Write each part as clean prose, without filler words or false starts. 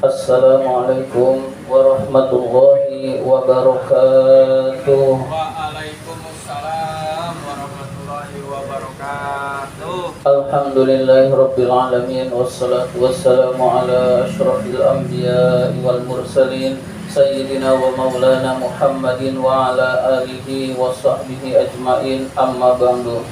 Assalamualaikum warahmatullahi wabarakatuh. Waalaikumsalam warahmatullahi wabarakatuh. Alhamdulillahirabbil alamin wassalatu wassalamu ala asyrafil anbiya'i wal mursalin sayyidina wa maulana Muhammadin wa ala alihi wa sahbihi ajmain, amma ba'du.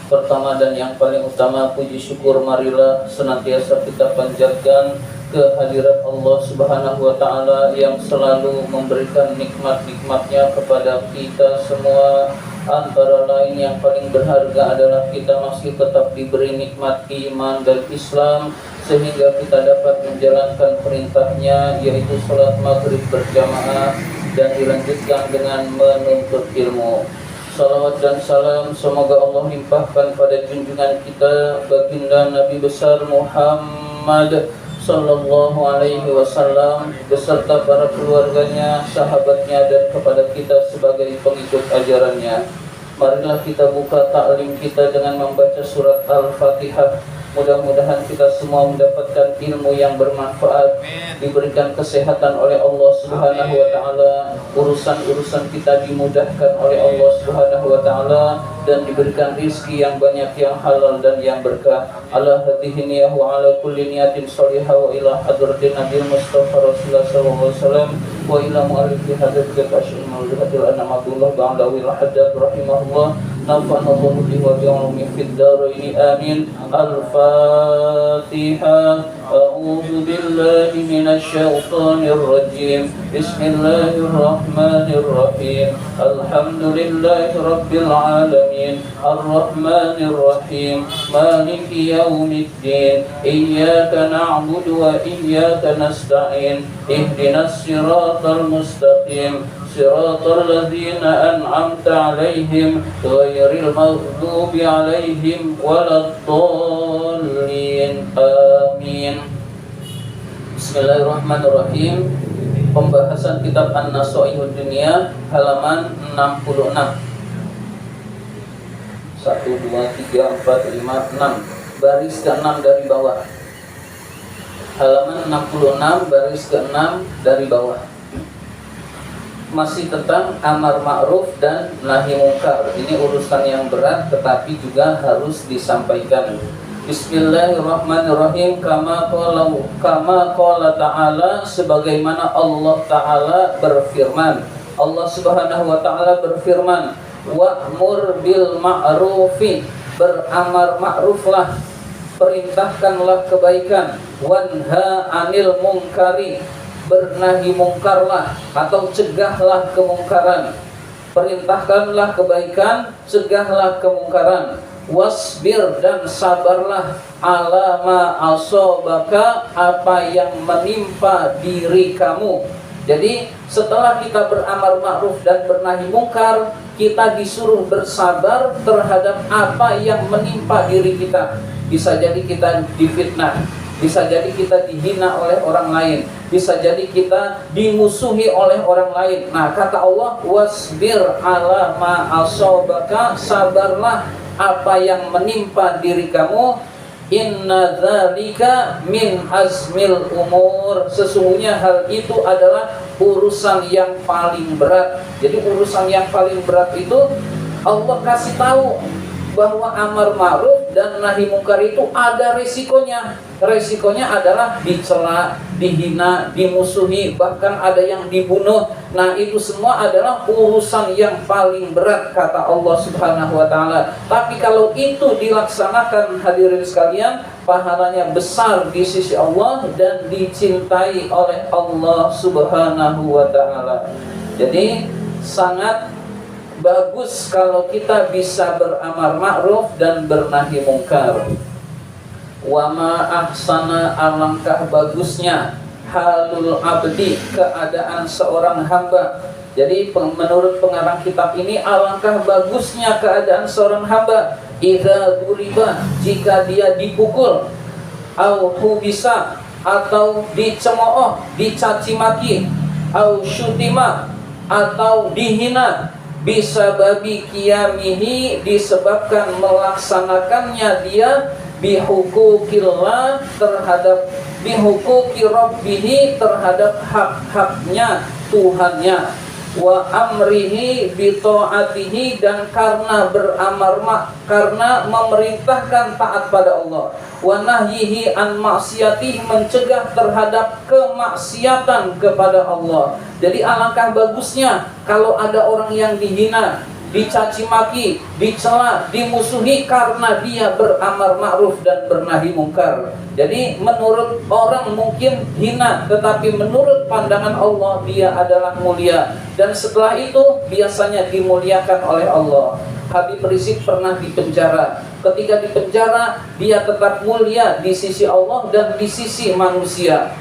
Pertama dan yang paling utama, puji syukur marilah senantiasa kita panjatkan kehadirat Allah Subhanahu wa Ta'ala yang selalu memberikan nikmat-nikmatnya kepada kita semua. Antara lain yang paling berharga adalah kita masih tetap diberi nikmat iman dan Islam, sehingga kita dapat menjalankan perintahnya, yaitu salat maghrib berjamaah dan dilanjutkan dengan menuntut ilmu. Salawat dan salam semoga Allah limpahkan pada junjungan kita baginda Nabi besar Muhammad sallallahu alaihi wasallam beserta para keluarganya, sahabatnya, dan kepada kita sebagai pengikut ajarannya. Marilah kita buka taklim kita dengan membaca surat Al-Fatihah. Mudah-mudahan kita semua mendapatkan ilmu yang bermanfaat, diberikan kesehatan oleh Allah Subhanahu wa Ta'ala, urusan-urusan kita dimudahkan oleh Allah Subhanahu wa Ta'ala, dan diberikan rizki yang banyak, yang halal dan yang berkah. Ala hadihi niyah wa ala kulli niyatin salihah wa ila hadratin Nabi Mustafa Rasulullah sallallahu alaihi wasallam wa ila mu'alifi hadratil kasyil mawlihatil anam Abdullah ba'da wa ila hadrat rahimahullah. نفعنا الله به وبعلومه في الدارين آمين. الفاتحة. أعوذ بالله من الشيطان الرجيم. بسم الله الرحمن الرحيم. الحمد لله رب العالمين الرحمن الرحيم مالك يوم الدين إياك نعبد وإياك نستعين اهدنا الصراط المستقيم صراط الذين أنعمت عليهم غير المغضوب عليهم ولا الضالين آمين. Bismillahirrahmanirrahim. Pembahasan kitab An-Nasaihud Dunia halaman 66. 1, 2, 3, 4, 5, 6, baris ke-6 dari bawah. Halaman 66 baris ke-6 dari bawah. Masih tentang amar ma'ruf dan nahi mungkar. Ini urusan yang berat tetapi juga harus disampaikan. Bismillahirrahmanirrahim. Kama qala ta'ala, sebagaimana Allah Ta'ala berfirman. Allah Subhanahu wa Ta'ala berfirman, wa'mur bil ma'rufi, beramar ma'ruflah, perintahkanlah kebaikan, wanha anil mungkari, bernahi mungkarlah atau cegahlah kemungkaran. Perintahkanlah kebaikan, cegahlah kemungkaran. Wasbir, dan sabarlah, ala ma asobaka, apa yang menimpa diri kamu. Jadi setelah kita beramar ma'ruf dan bernahi mungkar, kita disuruh bersabar terhadap apa yang menimpa diri kita. Bisa jadi kita difitnah, bisa jadi kita dihina oleh orang lain, bisa jadi kita dimusuhi oleh orang lain. Nah, kata Allah, wasbir ala ma asobaka, sabarlah apa yang menimpa diri kamu. Inna dzalika min azmil umur, sesungguhnya hal itu adalah urusan yang paling berat. Jadi urusan yang paling berat itu Allah kasih tahu bahwa amar ma'ruf dan nahi mungkar itu ada resikonya. Resikonya adalah dicela, dihina, dimusuhi, bahkan ada yang dibunuh. Nah, itu semua adalah urusan yang paling berat, kata Allah Subhanahu wa Ta'ala. Tapi kalau itu dilaksanakan, hadirin sekalian, pahalanya besar di sisi Allah dan dicintai oleh Allah Subhanahu wa Ta'ala. Jadi sangat bagus kalau kita bisa beramar ma'ruf dan bernahi mungkar. Wa ma ahsana, alangkah bagusnya, halul abdi, keadaan seorang hamba. Jadi menurut pengarang kitab ini, alangkah bagusnya keadaan seorang hamba. Idza duriba, jika dia dipukul, au hubisa, atau dicemooh, dicaci maki, au syutima, atau dihina, bisa babi qiyamihi, disebabkan melaksanakannya dia bihukukillah, terhadap bihuquqi rabbihi, terhadap hak-haknya Tuhannya, wa amrihi bi ta'atihi, dan karena karena memerintahkan taat pada Allah, wa nahyihi an maksiatihi, mencegah terhadap kemaksiatan kepada Allah. Jadi alangkah bagusnya kalau ada orang yang dihina, dicaci maki, dicela, dimusuhi karena dia beramar ma'ruf dan bernahi mungkar. Jadi menurut orang mungkin hina, tetapi menurut pandangan Allah dia adalah mulia, dan setelah itu biasanya dimuliakan oleh Allah. Habib Rizik pernah dipenjara. Ketika dipenjara dia tetap mulia di sisi Allah dan di sisi manusia.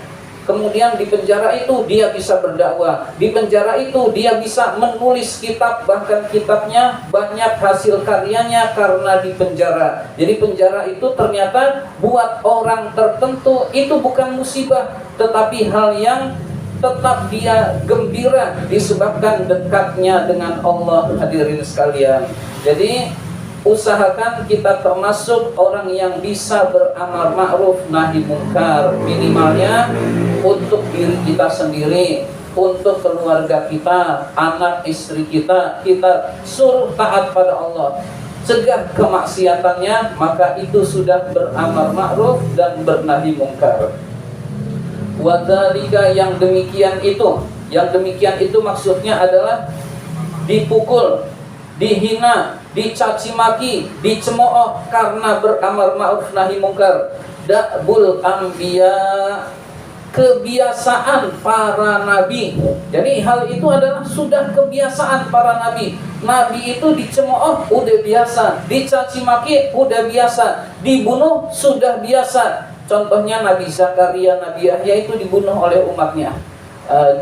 Kemudian di penjara itu dia bisa berdakwah, di penjara itu dia bisa menulis kitab, bahkan kitabnya banyak hasil karyanya karena di penjara. Jadi penjara itu ternyata buat orang tertentu itu bukan musibah, tetapi hal yang tetap dia gembira disebabkan dekatnya dengan Allah. Hadirin sekalian, jadi usahakan kita termasuk orang yang bisa beramar ma'ruf nahi mungkar, minimalnya untuk diri kita sendiri, untuk keluarga kita, anak istri kita suruh taat pada Allah, cegah kemaksiatannya, maka itu sudah beramar ma'ruf dan bernahi mungkar. Wadhalika, yang demikian itu maksudnya adalah dipukul, dihina, dicaci maki, dicemooh karena beramar ma'ruf nahi mungkar. Da'bul anbiya, kebiasaan para nabi. Jadi hal itu adalah sudah kebiasaan para nabi. Nabi itu dicemooh udah biasa, dicaci maki udah biasa, dibunuh sudah biasa. Contohnya Nabi Zakaria, Nabi Yahya itu dibunuh oleh umatnya.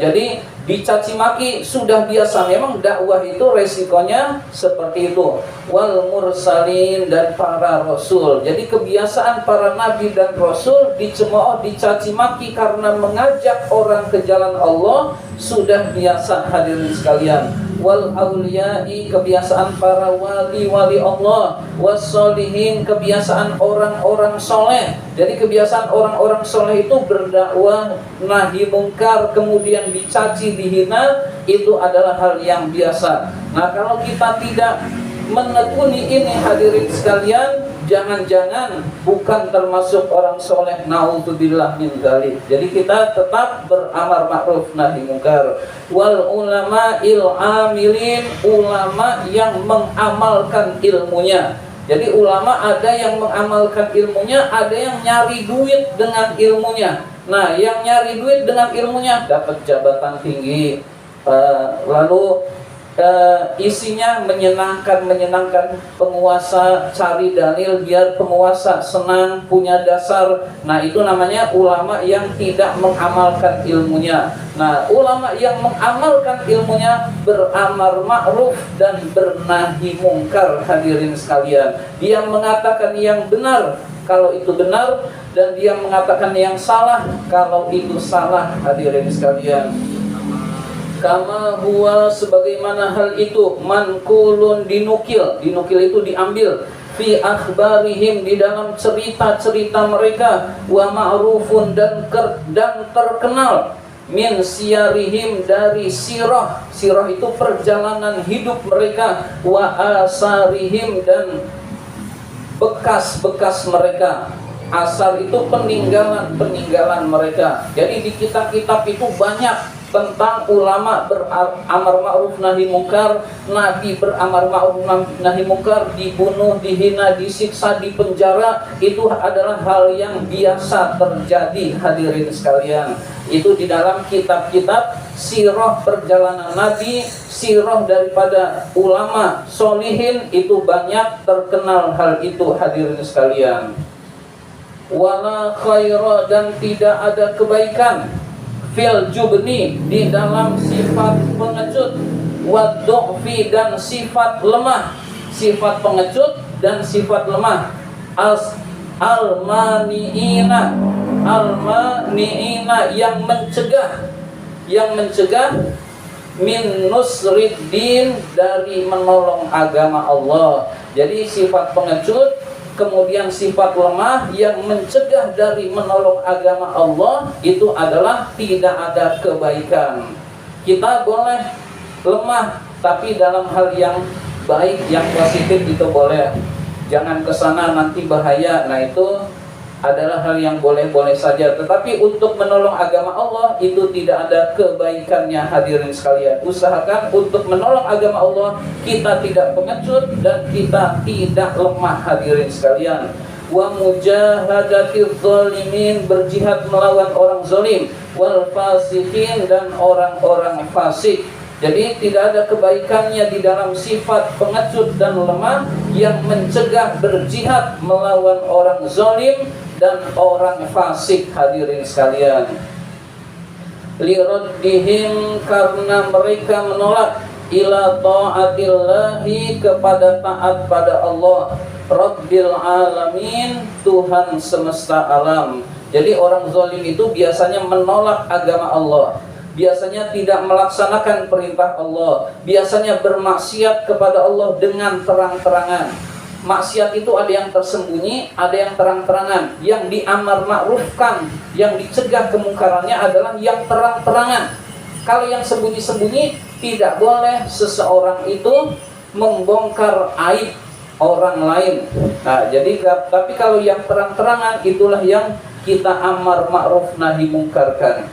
Jadi dicaci maki sudah biasa. Memang dakwah itu resikonya seperti itu. Wal mursalin, dan para rasul. Jadi kebiasaan para nabi dan rasul dicemooh, dicaci maki karena mengajak orang ke jalan Allah sudah biasa. Hadirin sekalian, wal auliyai, kebiasaan para wali-wali Allah, wassolihin, kebiasaan orang-orang soleh. Jadi kebiasaan orang-orang soleh itu berdakwah, nahi mungkar, kemudian dicaci, dihina, itu adalah hal yang biasa. Nah, kalau kita tidak menekuni ini, hadirin sekalian, jangan-jangan bukan termasuk orang soleh. Naudzubillah min dzalik. Jadi kita tetap beramar ma'ruf nahi mungkar. Wal ulama'il amilin, ulama yang mengamalkan ilmunya. Jadi ulama ada yang mengamalkan ilmunya, ada yang nyari duit dengan ilmunya. Nah, yang nyari duit dengan ilmunya dapat jabatan tinggi, lalu isinya menyenangkan penguasa, cari dalil biar penguasa senang, punya dasar. Nah, itu namanya ulama yang tidak mengamalkan ilmunya. Nah, ulama yang mengamalkan ilmunya beramar ma'ruf dan bernahi mungkar. Hadirin sekalian, dia mengatakan yang benar kalau itu benar, dan dia mengatakan yang salah kalau itu salah. Hadirin sekalian, kama huwa, sebagaimana hal itu, mankulun, dinukil itu diambil, fi akhbarihim, di dalam cerita-cerita mereka, wa ma'rufun, dan terkenal, min siyarihim, dari sirah itu perjalanan hidup mereka, wa asarihim, dan bekas-bekas mereka. Asar itu peninggalan mereka. Jadi di kitab-kitab itu banyak tentang ulama beramar ma'ruf nahi mungkar, nabi beramar ma'ruf nahi mungkar, dibunuh, dihina, disiksa, dipenjara. Itu adalah hal yang biasa terjadi. Hadirin sekalian, itu di dalam kitab-kitab sirah perjalanan nabi, sirah daripada ulama solihin, itu banyak terkenal hal itu. Hadirin sekalian, wala khaira, dan tidak ada kebaikan, fil jubni, di dalam sifat pengecut, waddu'fi, dan sifat lemah. Sifat pengecut dan sifat lemah. Al-mani'ina, yang mencegah min nusriddin, dari menolong agama Allah. Jadi sifat pengecut kemudian sifat lemah yang mencegah dari menolong agama Allah, itu adalah tidak ada kebaikan. Kita boleh lemah, tapi dalam hal yang baik, yang positif itu boleh. Jangan kesana nanti bahaya. Nah itu adalah hal yang boleh-boleh saja. Tetapi untuk menolong agama Allah itu tidak ada kebaikannya, hadirin sekalian. Usahakan untuk menolong agama Allah kita tidak pengecut dan kita tidak lemah, hadirin sekalian. Wa mujahadatil zalimin, berjihad melawan orang zalim, wal fasikin, dan orang-orang fasik. Jadi tidak ada kebaikannya di dalam sifat pengecut dan lemah yang mencegah berjihad melawan orang zalim dan orang fasik, hadirin sekalian. Liraddihim, karena mereka menolak, ila ta'atillahi, kepada taat pada Allah, Rabbil alamin, Tuhan semesta alam. Jadi orang zalim itu biasanya menolak agama Allah, biasanya tidak melaksanakan perintah Allah, biasanya bermaksiat kepada Allah dengan terang-terangan. Maksiat itu ada yang tersembunyi, ada yang terang-terangan. Yang diamar ma'rufkan, yang dicegah kemungkarannya adalah yang terang-terangan. Kalau yang sembunyi-sembunyi, tidak boleh seseorang itu membongkar aib orang lain. Nah, jadi tapi kalau yang terang-terangan itulah yang kita amar ma'ruf nahi mungkarkan.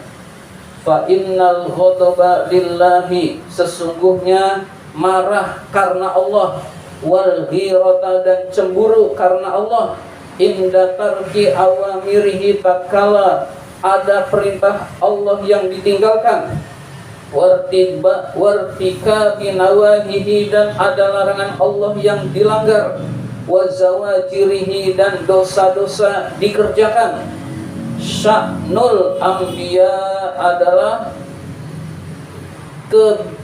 Fa innal ghadaba lillahi, sesungguhnya marah karena Allah, wal ghirata, dan cemburu karena Allah, inda tarki awamirihi, tatkala ada perintah Allah yang ditinggalkan, wartika binawahihi, dan ada larangan Allah yang dilanggar, wazawajirihi, dan dosa-dosa dikerjakan. Sya'nul anbiya adalah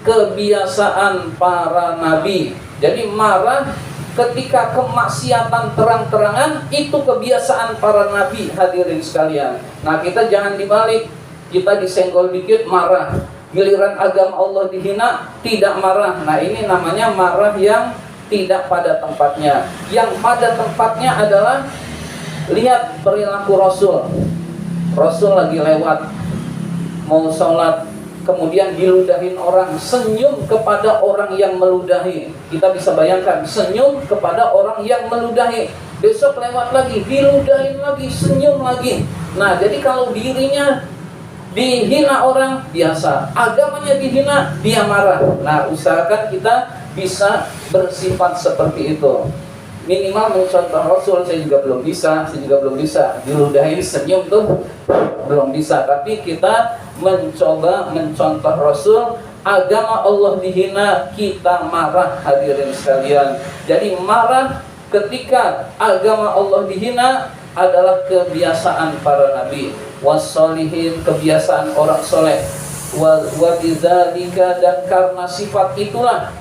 kebiasaan para nabi. Jadi marah ketika kemaksiatan terang-terangan itu kebiasaan para nabi, hadirin sekalian. Nah kita jangan dibalik, kita disenggol dikit marah, giliran agama Allah dihina tidak marah. Nah ini namanya marah yang tidak pada tempatnya. Yang pada tempatnya adalah lihat perilaku Rasul. Rasul lagi lewat mau sholat, kemudian diludahin orang, senyum kepada orang yang meludahi. Kita bisa bayangkan, senyum kepada orang yang meludahi. Besok lewat lagi, diludahin lagi, senyum lagi. Nah jadi kalau dirinya dihina orang, biasa. Agamanya dihina, dia marah. Nah usahakan kita bisa bersifat seperti itu. Minimal mencontoh Rasul, saya juga belum bisa. Diludahin senyum tuh belum bisa. Tapi kita mencoba mencontoh Rasul. Agama Allah dihina, kita marah, hadirin sekalian. Jadi marah ketika agama Allah dihina adalah kebiasaan para nabi, wassolihin, kebiasaan orang soleh, wadzalika, dan karena sifat itulah,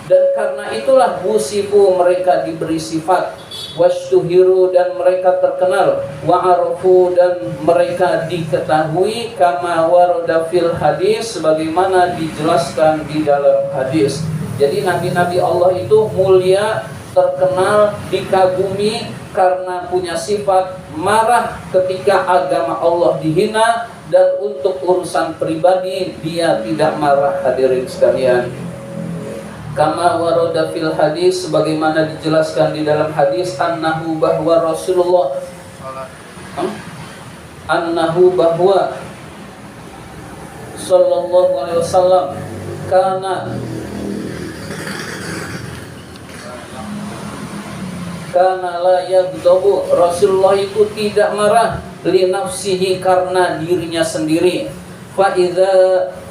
dan karena itulah wusifu, mereka diberi sifat, wastuhiru, dan mereka terkenal, wa'arufu, dan mereka diketahui, kama warada fil hadis, sebagaimana dijelaskan di dalam hadis. Jadi nabi-nabi Allah itu mulia, terkenal, dikagumi karena punya sifat marah ketika agama Allah dihina, dan untuk urusan pribadi dia tidak marah, hadirin sekalian. Kama warada fil hadis, sebagaimana dijelaskan di dalam hadis, annahu bahwa Rasulullah bahwa sallallahu alaihi wasallam kana la yagdabu, Rasulullah itu tidak marah, li nafsihi, karena dirinya sendiri. Fa idzan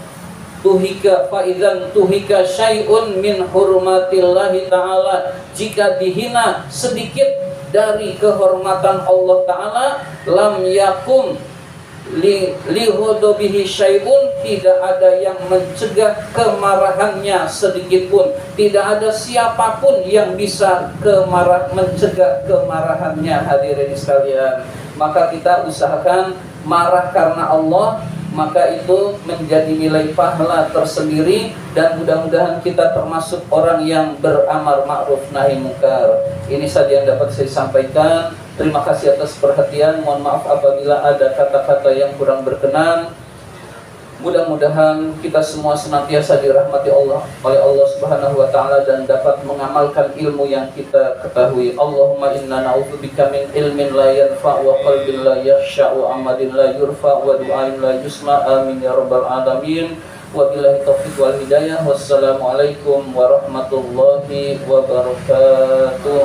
tuhika syai'un min hurmatillahi ta'ala, jika dihina sedikit dari kehormatan Allah Ta'ala, lam yakum lihudubihi syai'un, tidak ada yang mencegah kemarahannya sedikit pun. Tidak ada siapapun yang bisa mencegah kemarahannya, hadirin sekalian. Maka kita usahakan marah karena Allah, maka itu menjadi nilai pahala tersendiri, dan mudah-mudahan kita termasuk orang yang beramar ma'ruf nahi munkar. Ini saja yang dapat saya sampaikan. Terima kasih atas perhatian. Mohon maaf apabila ada kata-kata yang kurang berkenan. Mudah-mudahan kita semua senantiasa dirahmati Allah oleh Allah Subhanahu wa taala dan dapat mengamalkan ilmu yang kita ketahui. Allahumma inna na'udzubika min ilmin la yanfa' wa qalbin la yakhsha' wa amalin la yurfa' wa du'ain la yusma'. Amin ya rabbal alamin. Wabillahi taufiq wal hidayah. Wassalamualaikum warahmatullahi wabarakatuh.